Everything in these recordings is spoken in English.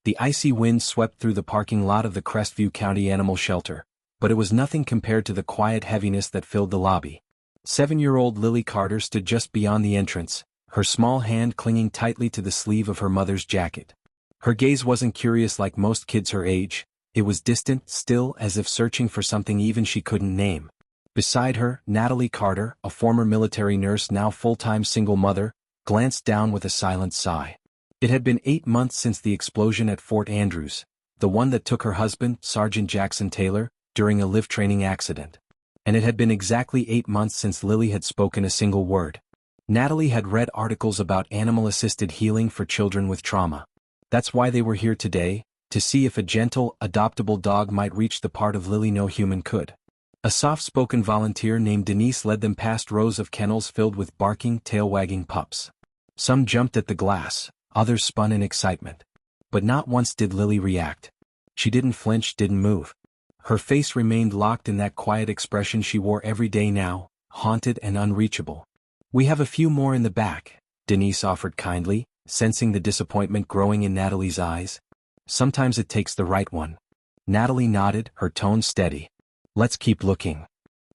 The icy wind swept through the parking lot of the Crestview County Animal Shelter, but it was nothing compared to the quiet heaviness that filled the lobby. 7-year-old Lily Carter stood just beyond the entrance, her small hand clinging tightly to the sleeve of her mother's jacket. Her gaze wasn't curious like most kids her age, it was distant, still, as if searching for something even she couldn't name. Beside her, Natalie Carter, a former military nurse now full-time single mother, glanced down with a silent sigh. It had been 8 months since the explosion at Fort Andrews, the one that took her husband, Sergeant Jackson Taylor, during a lift training accident. And it had been exactly 8 months since Lily had spoken a single word. Natalie had read articles about animal-assisted healing for children with trauma. That's why they were here today, to see if a gentle, adoptable dog might reach the part of Lily no human could. A soft-spoken volunteer named Denise led them past rows of kennels filled with barking, tail-wagging pups. Some jumped at the glass, others spun in excitement. But not once did Lily react. She didn't flinch, didn't move. Her face remained locked in that quiet expression she wore every day now, haunted and unreachable. "We have a few more in the back," Denise offered kindly, sensing the disappointment growing in Natalie's eyes. "Sometimes it takes the right one." Natalie nodded, her tone steady. "Let's keep looking."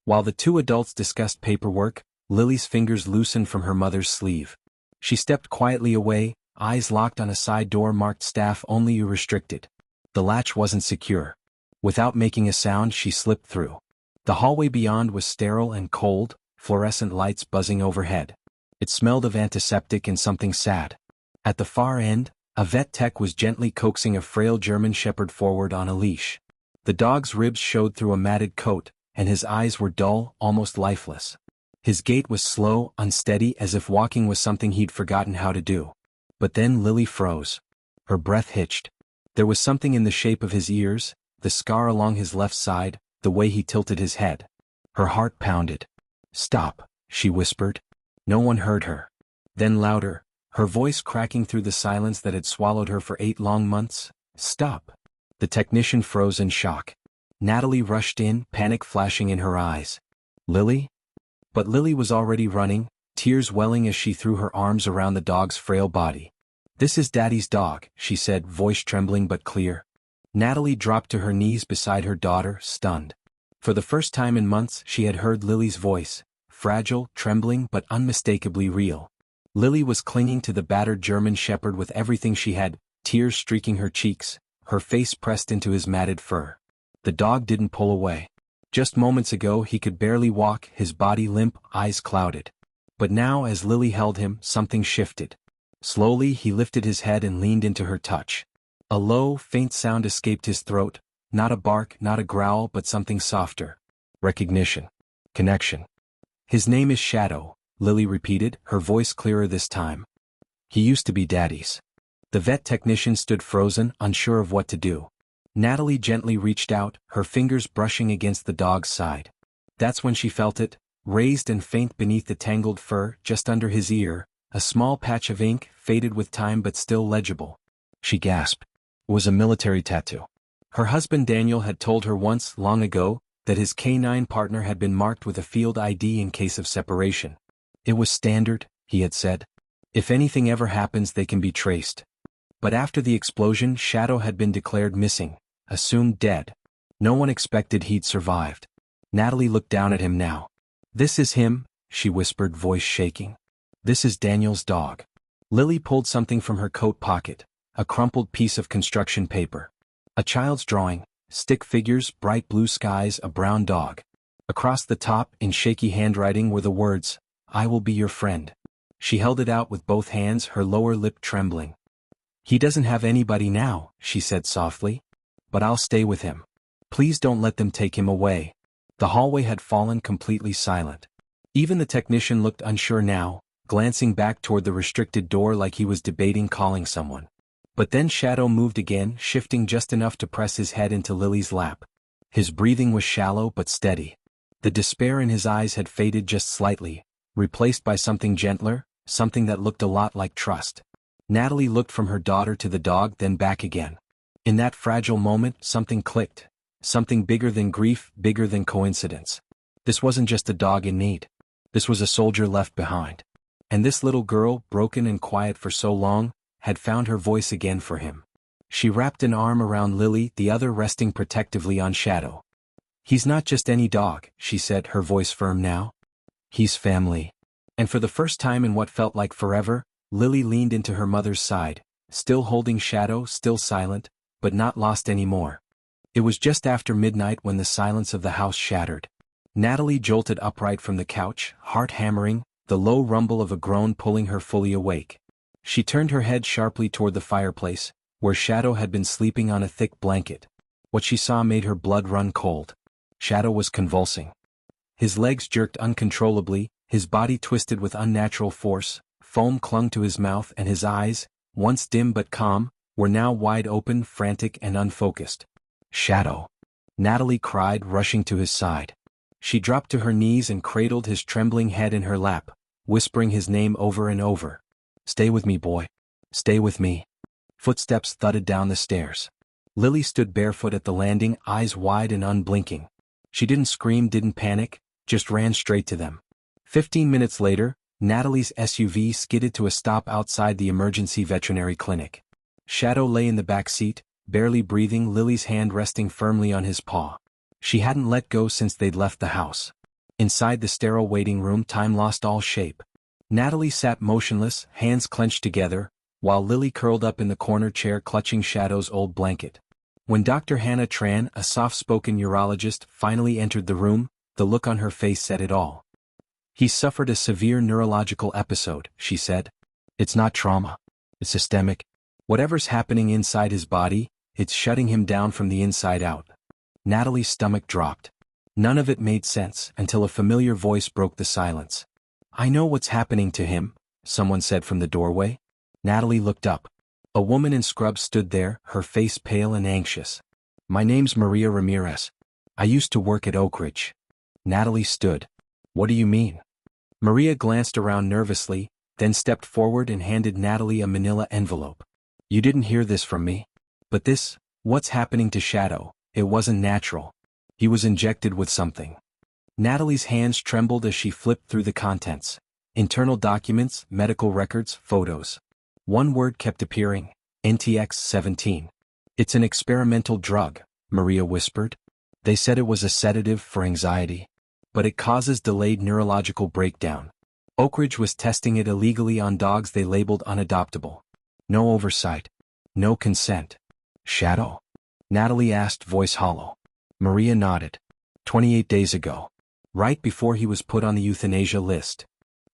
While the two adults discussed paperwork, Lily's fingers loosened from her mother's sleeve. She stepped quietly away, eyes locked on a side door marked "Staff Only" restricted. The latch wasn't secure. Without making a sound, she slipped through. The hallway beyond was sterile and cold, fluorescent lights buzzing overhead. It smelled of antiseptic and something sad. At the far end, a vet tech was gently coaxing a frail German shepherd forward on a leash. The dog's ribs showed through a matted coat, and his eyes were dull, almost lifeless. His gait was slow, unsteady, as if walking was something he'd forgotten how to do. But then Lily froze. Her breath hitched. There was something in the shape of his ears, the scar along his left side, the way he tilted his head. Her heart pounded. "Stop," she whispered. No one heard her. Then louder, her voice cracking through the silence that had swallowed her for 8 long months. "Stop." The technician froze in shock. Natalie rushed in, panic flashing in her eyes. "Lily?" But Lily was already running, tears welling as she threw her arms around the dog's frail body. "This is Daddy's dog," she said, voice trembling but clear. Natalie dropped to her knees beside her daughter, stunned. For the first time in months she had heard Lily's voice, fragile, trembling but unmistakably real. Lily was clinging to the battered German shepherd with everything she had, tears streaking her cheeks, her face pressed into his matted fur. The dog didn't pull away. Just moments ago he could barely walk, his body limp, eyes clouded. But now as Lily held him, something shifted. Slowly he lifted his head and leaned into her touch. A low, faint sound escaped his throat, not a bark, not a growl, but something softer. Recognition. Connection. "His name is Shadow," Lily repeated, her voice clearer this time. "He used to be Daddy's." The vet technician stood frozen, unsure of what to do. Natalie gently reached out, her fingers brushing against the dog's side. That's when she felt it, raised and faint beneath the tangled fur, just under his ear, a small patch of ink, faded with time but still legible. She gasped. It was a military tattoo. Her husband Daniel had told her once, long ago, that his canine partner had been marked with a field ID in case of separation. "It was standard," he had said. "If anything ever happens they can be traced." But after the explosion, Shadow had been declared missing, assumed dead. No one expected he'd survived. Natalie looked down at him now. "This is him," she whispered, voice shaking. "This is Daniel's dog." Lily pulled something from her coat pocket, a crumpled piece of construction paper. A child's drawing, stick figures, bright blue skies, a brown dog. Across the top, in shaky handwriting, were the words, "I will be your friend." She held it out with both hands, her lower lip trembling. "He doesn't have anybody now," she said softly. "But I'll stay with him. Please don't let them take him away." The hallway had fallen completely silent. Even the technician looked unsure now, glancing back toward the restricted door like he was debating calling someone. But then Shadow moved again, shifting just enough to press his head into Lily's lap. His breathing was shallow but steady. The despair in his eyes had faded just slightly, replaced by something gentler, something that looked a lot like trust. Natalie looked from her daughter to the dog, then back again. In that fragile moment, something clicked. Something bigger than grief, bigger than coincidence. This wasn't just a dog in need. This was a soldier left behind. And this little girl, broken and quiet for so long, had found her voice again for him. She wrapped an arm around Lily, the other resting protectively on Shadow. "He's not just any dog," she said, her voice firm now. "He's family." And for the first time in what felt like forever, Lily leaned into her mother's side, still holding Shadow, still silent, but not lost anymore. It was just after midnight when the silence of the house shattered. Natalie jolted upright from the couch, heart hammering, the low rumble of a groan pulling her fully awake. She turned her head sharply toward the fireplace, where Shadow had been sleeping on a thick blanket. What she saw made her blood run cold. Shadow was convulsing. His legs jerked uncontrollably, his body twisted with unnatural force, foam clung to his mouth, and his eyes, once dim but calm, were now wide open, frantic and unfocused. "Shadow!" Natalie cried, rushing to his side. She dropped to her knees and cradled his trembling head in her lap, whispering his name over and over. "Stay with me, boy. Stay with me." Footsteps thudded down the stairs. Lily stood barefoot at the landing, eyes wide and unblinking. She didn't scream, didn't panic, just ran straight to them. 15 minutes later, Natalie's SUV skidded to a stop outside the emergency veterinary clinic. Shadow lay in the back seat, barely breathing, Lily's hand resting firmly on his paw. She hadn't let go since they'd left the house. Inside the sterile waiting room, time lost all shape. Natalie sat motionless, hands clenched together, while Lily curled up in the corner chair clutching Shadow's old blanket. When Dr. Hannah Tran, a soft-spoken urologist, finally entered the room, the look on her face said it all. "He suffered a severe neurological episode," she said. "It's not trauma. It's systemic. Whatever's happening inside his body, it's shutting him down from the inside out." Natalie's stomach dropped. None of it made sense until a familiar voice broke the silence. "I know what's happening to him," someone said from the doorway. Natalie looked up. A woman in scrubs stood there, her face pale and anxious. "My name's Maria Ramirez. I used to work at Oak Ridge." Natalie stood. "What do you mean?" Maria glanced around nervously, then stepped forward and handed Natalie a manila envelope. "You didn't hear this from me. But this, what's happening to Shadow, it wasn't natural. He was injected with something." Natalie's hands trembled as she flipped through the contents. Internal documents, medical records, photos. One word kept appearing: NTX-17. "It's an experimental drug," Maria whispered. "They said it was a sedative for anxiety. But it causes delayed neurological breakdown. Oak Ridge was testing it illegally on dogs they labeled unadoptable. No oversight. No consent." "Shadow?" Natalie asked, voice hollow. Maria nodded. 28 days ago. Right before he was put on the euthanasia list."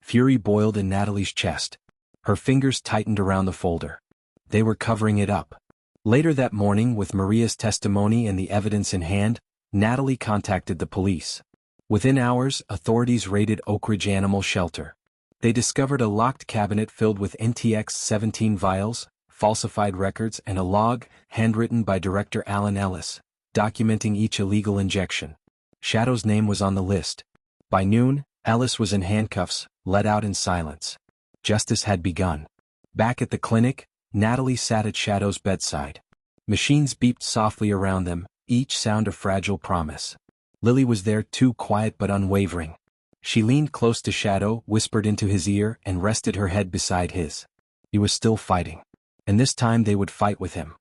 Fury boiled in Natalie's chest. Her fingers tightened around the folder. They were covering it up. Later that morning, with Maria's testimony and the evidence in hand, Natalie contacted the police. Within hours, authorities raided Oak Ridge Animal Shelter. They discovered a locked cabinet filled with NTX-17 vials, falsified records, and a log, handwritten by Director Alan Ellis, documenting each illegal injection. Shadow's name was on the list. By noon, Ellis was in handcuffs, let out in silence. Justice had begun. Back at the clinic, Natalie sat at Shadow's bedside. Machines beeped softly around them, each sound a fragile promise. Lily was there too, quiet but unwavering. She leaned close to Shadow, whispered into his ear, and rested her head beside his. He was still fighting. And this time they would fight with him.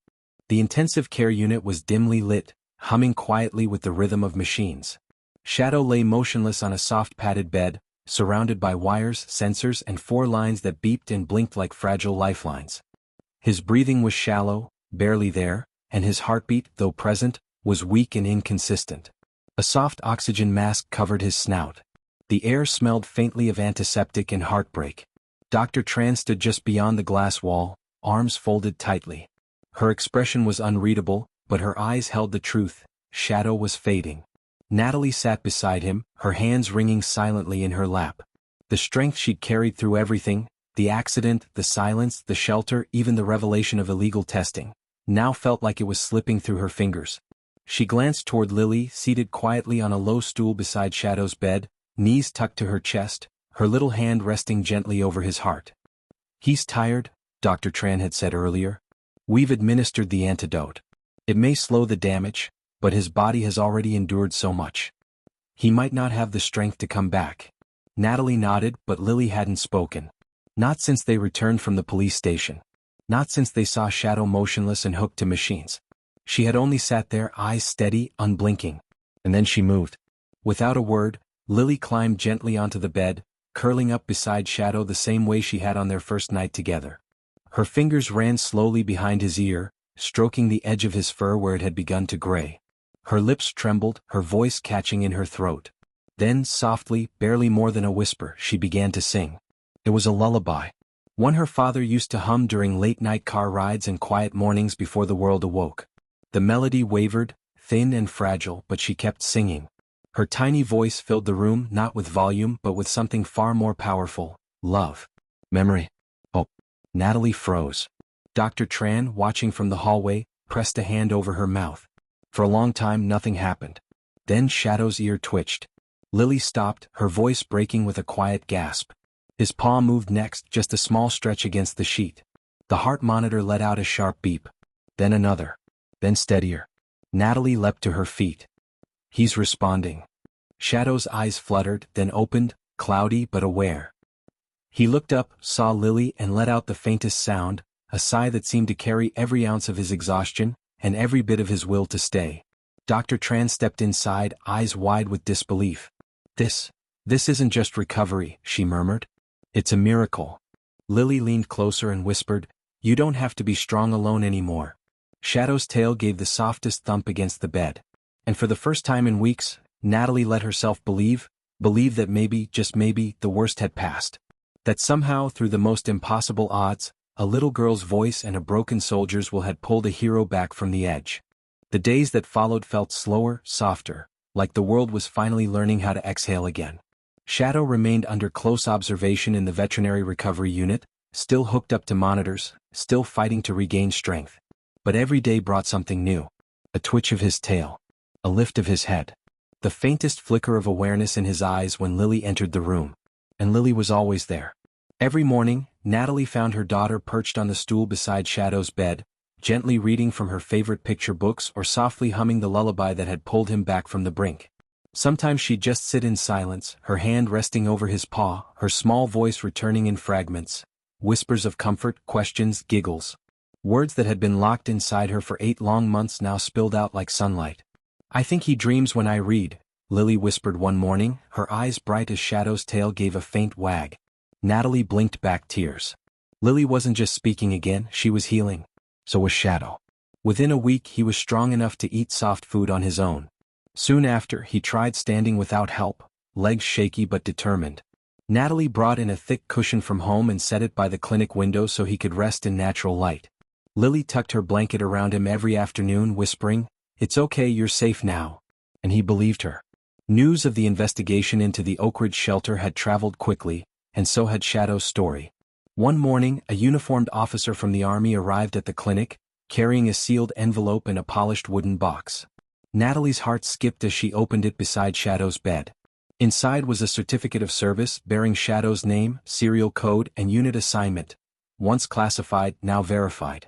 The intensive care unit was dimly lit, humming quietly with the rhythm of machines. Shadow lay motionless on a soft padded bed, surrounded by wires, sensors, and 4 lines that beeped and blinked like fragile lifelines. His breathing was shallow, barely there, and his heartbeat, though present, was weak and inconsistent. A soft oxygen mask covered his snout. The air smelled faintly of antiseptic and heartbreak. Dr. Tran stood just beyond the glass wall, arms folded tightly. Her expression was unreadable, but her eyes held the truth. Shadow was fading. Natalie sat beside him, her hands ringing silently in her lap. The strength she'd carried through everything, the accident, the silence, the shelter, even the revelation of illegal testing, now felt like it was slipping through her fingers. She glanced toward Lily, seated quietly on a low stool beside Shadow's bed, knees tucked to her chest, her little hand resting gently over his heart. "He's tired," Dr. Tran had said earlier. "We've administered the antidote. It may slow the damage, but his body has already endured so much. He might not have the strength to come back." Natalie nodded, but Lily hadn't spoken. Not since they returned from the police station. Not since they saw Shadow motionless and hooked to machines. She had only sat there, eyes steady, unblinking. And then she moved. Without a word, Lily climbed gently onto the bed, curling up beside Shadow the same way she had on their first night together. Her fingers ran slowly behind his ear, stroking the edge of his fur where it had begun to gray. Her lips trembled, her voice catching in her throat. Then, softly, barely more than a whisper, she began to sing. It was a lullaby. One her father used to hum during late-night car rides and quiet mornings before the world awoke. The melody wavered, thin and fragile, but she kept singing. Her tiny voice filled the room not with volume but with something far more powerful: love. Memory. Hope. Natalie froze. Dr. Tran, watching from the hallway, pressed a hand over her mouth. For a long time nothing happened. Then Shadow's ear twitched. Lily stopped, her voice breaking with a quiet gasp. His paw moved next, just a small stretch against the sheet. The heart monitor let out a sharp beep. Then another. Then steadier. Natalie leapt to her feet. He's responding. Shadow's eyes fluttered, then opened, cloudy but aware. He looked up, saw Lily, and let out the faintest sound, a sigh that seemed to carry every ounce of his exhaustion, and every bit of his will to stay. Dr. Tran stepped inside, eyes wide with disbelief. This isn't just recovery, she murmured. It's a miracle. Lily leaned closer and whispered, You don't have to be strong alone anymore. Shadow's tail gave the softest thump against the bed. And for the first time in weeks, Natalie let herself believe that maybe, just maybe, the worst had passed. That somehow, through the most impossible odds, a little girl's voice and a broken soldier's will had pulled a hero back from the edge. The days that followed felt slower, softer, like the world was finally learning how to exhale again. Shadow remained under close observation in the veterinary recovery unit, still hooked up to monitors, still fighting to regain strength. But every day brought something new. A twitch of his tail. A lift of his head. The faintest flicker of awareness in his eyes when Lily entered the room. And Lily was always there. Every morning, Natalie found her daughter perched on the stool beside Shadow's bed, gently reading from her favorite picture books or softly humming the lullaby that had pulled him back from the brink. Sometimes she'd just sit in silence, her hand resting over his paw, her small voice returning in fragments, whispers of comfort, questions, giggles. Words that had been locked inside her for 8 long months now spilled out like sunlight. I think he dreams when I read, Lily whispered one morning, her eyes bright as Shadow's tail gave a faint wag. Natalie blinked back tears. Lily wasn't just speaking again, she was healing. So was Shadow. Within a week he was strong enough to eat soft food on his own. Soon after, he tried standing without help, legs shaky but determined. Natalie brought in a thick cushion from home and set it by the clinic window so he could rest in natural light. Lily tucked her blanket around him every afternoon, whispering, It's okay, you're safe now. And he believed her. News of the investigation into the Oak Ridge shelter had traveled quickly, and so had Shadow's story. One morning, a uniformed officer from the army arrived at the clinic, carrying a sealed envelope and a polished wooden box. Natalie's heart skipped as she opened it beside Shadow's bed. Inside was a certificate of service bearing Shadow's name, serial code, and unit assignment. Once classified, now verified.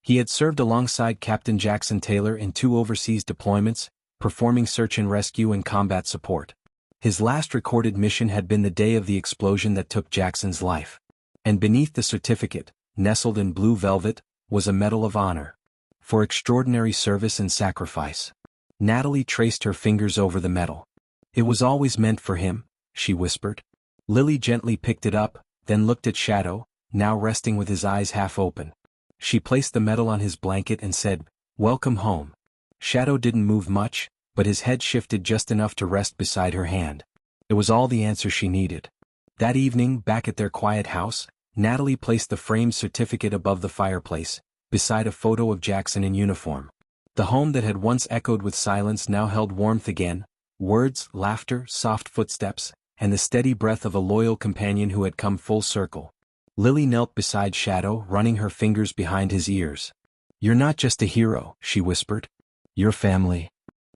He had served alongside Captain Jackson Taylor in 2 overseas deployments, performing search and rescue and combat support. His last recorded mission had been the day of the explosion that took Jackson's life. And beneath the certificate, nestled in blue velvet, was a Medal of Honor. For extraordinary service and sacrifice. Natalie traced her fingers over the medal. It was always meant for him, she whispered. Lily gently picked it up, then looked at Shadow, now resting with his eyes half open. She placed the medal on his blanket and said, Welcome home. Shadow didn't move much, but his head shifted just enough to rest beside her hand. It was all the answer she needed. That evening, back at their quiet house, Natalie placed the framed certificate above the fireplace, beside a photo of Jackson in uniform. The home that had once echoed with silence now held warmth again, words, laughter, soft footsteps, and the steady breath of a loyal companion who had come full circle. Lily knelt beside Shadow, running her fingers behind his ears. You're not just a hero, she whispered. You're family.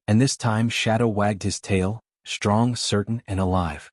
And this time Shadow wagged his tail, strong, certain, and alive.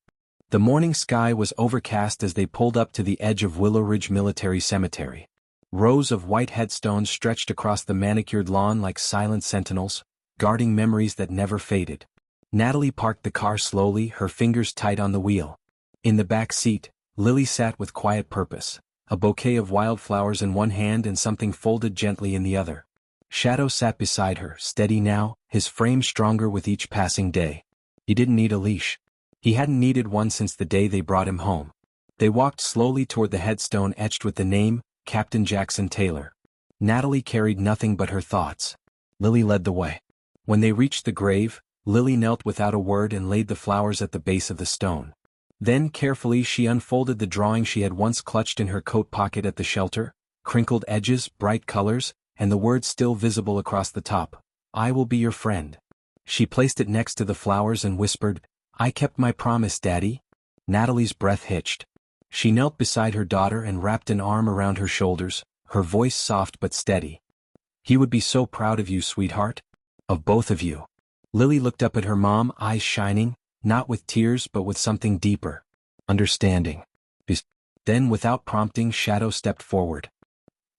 The morning sky was overcast as they pulled up to the edge of Willow Ridge Military Cemetery. Rows of white headstones stretched across the manicured lawn like silent sentinels, guarding memories that never faded. Natalie parked the car slowly, her fingers tight on the wheel. In the back seat, Lily sat with quiet purpose. a bouquet of wildflowers in one hand and something folded gently in the other. Shadow sat beside her, steady now, his frame stronger with each passing day. He didn't need a leash. He hadn't needed one since the day they brought him home. They walked slowly toward the headstone etched with the name, Captain Jackson Taylor. Natalie carried nothing but her thoughts. Lily led the way. When they reached the grave, Lily knelt without a word and laid the flowers at the base of the stone. Then carefully she unfolded the drawing she had once clutched in her coat pocket at the shelter, crinkled edges, bright colors, and the words still visible across the top, "I will be your friend." She placed it next to the flowers and whispered, "I kept my promise, Daddy." Natalie's breath hitched. She knelt beside her daughter and wrapped an arm around her shoulders, her voice soft but steady. "He would be so proud of you, sweetheart. Of both of you." Lily looked up at her mom, eyes shining, not with tears but with something deeper. Understanding. Then without prompting, Shadow stepped forward.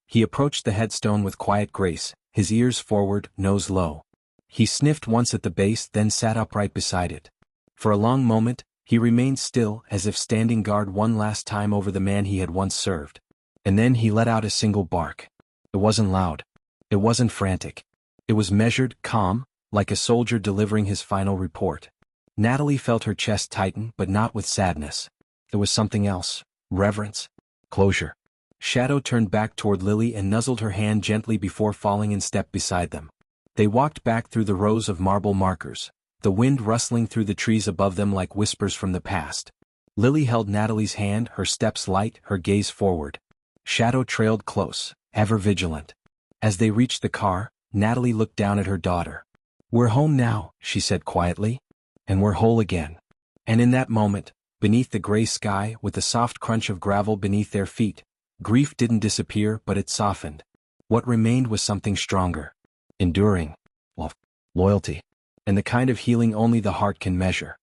He approached the headstone with quiet grace, his ears forward, nose low. He sniffed once at the base, then sat upright beside it. For a long moment, he remained still, as if standing guard one last time over the man he had once served. And then he let out a single bark. It wasn't loud. It wasn't frantic. It was measured, calm, like a soldier delivering his final report. Natalie felt her chest tighten, but not with sadness. There was something else. Reverence. Closure. Shadow turned back toward Lily and nuzzled her hand gently before falling in step beside them. They walked back through the rows of marble markers, the wind rustling through the trees above them like whispers from the past. Lily held Natalie's hand, her steps light, her gaze forward. Shadow trailed close, ever vigilant. As they reached the car, Natalie looked down at her daughter. "We're home now," she said quietly. "And we're whole again." And in that moment, beneath the gray sky, with the soft crunch of gravel beneath their feet, grief didn't disappear but it softened. What remained was something stronger. Enduring. Love. Loyalty. And the kind of healing only the heart can measure.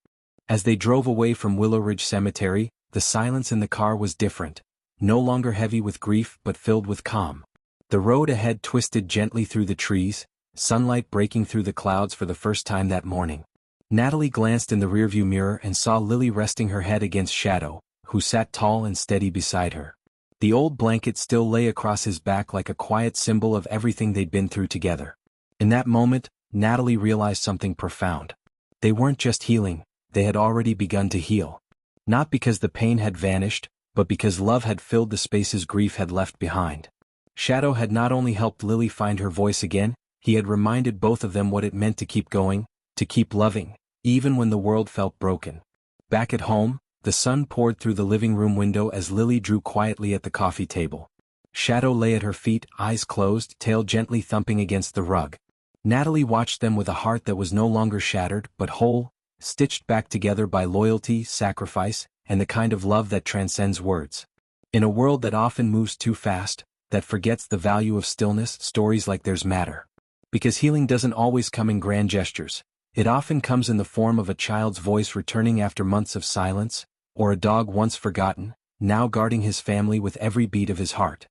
As they drove away from Willow Ridge Cemetery, the silence in the car was different, no longer heavy with grief but filled with calm. The road ahead twisted gently through the trees, sunlight breaking through the clouds for the first time that morning. Natalie glanced in the rearview mirror and saw Lily resting her head against Shadow, who sat tall and steady beside her. The old blanket still lay across his back like a quiet symbol of everything they'd been through together. In that moment, Natalie realized something profound. They weren't just healing, they had already begun to heal. Not because the pain had vanished, but because love had filled the spaces grief had left behind. Shadow had not only helped Lily find her voice again, he had reminded both of them what it meant to keep going, to keep loving, even when the world felt broken. Back at home, the sun poured through the living room window as Lily drew quietly at the coffee table. Shadow lay at her feet, eyes closed, tail gently thumping against the rug. Natalie watched them with a heart that was no longer shattered, but whole, stitched back together by loyalty, sacrifice, and the kind of love that transcends words. In a world that often moves too fast, that forgets the value of stillness, stories like theirs matter. Because healing doesn't always come in grand gestures. It often comes in the form of a child's voice returning after months of silence, or a dog once forgotten, now guarding his family with every beat of his heart.